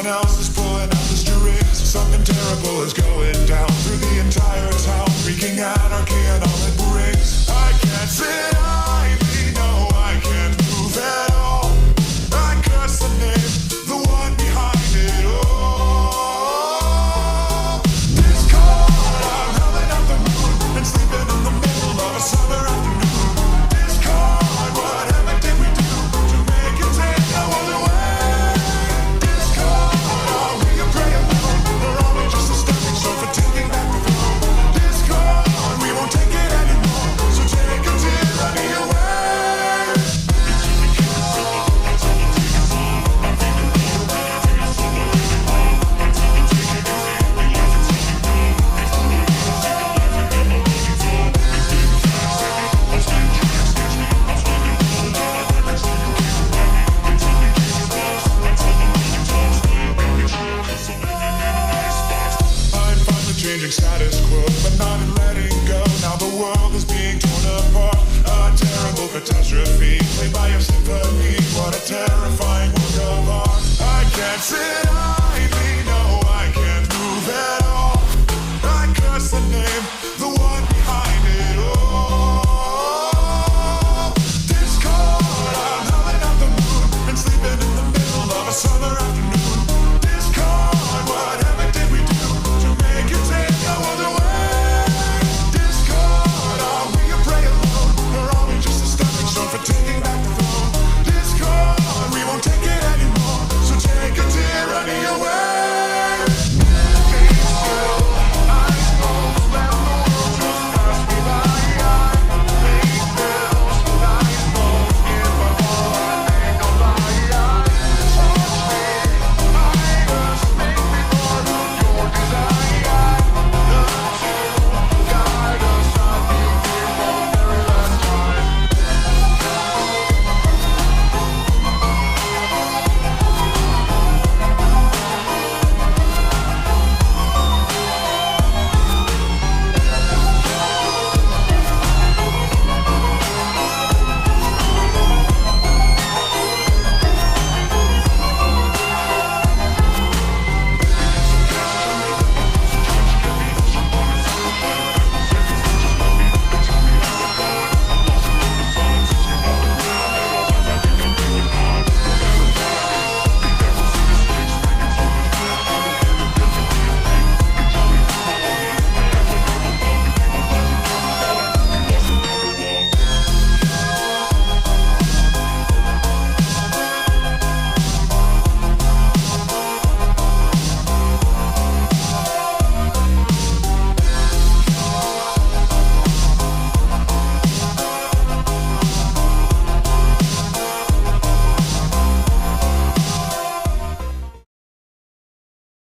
Everyone else is pulling out the strings. Something terrible is going down through the entire town, wreaking anarchy and all it brings. I can't sit idly, no, I can't move at all. I curse the name, the one behind it all. Discord, I'm howling at the moon and sleeping in the middle of a summer afternoon. Discord, whatever did we do to make it take no other way? Discord, are we a prey alone, or are we just a stepping stone for taking back the throne? Discord, we won't take it anymore, so take a tyranny away. I'm finally changing status quo, but not in letting go. Now the world is being torn apart. A terrible catastrophe played by a symphony. What a terrifying work of art. I can't sit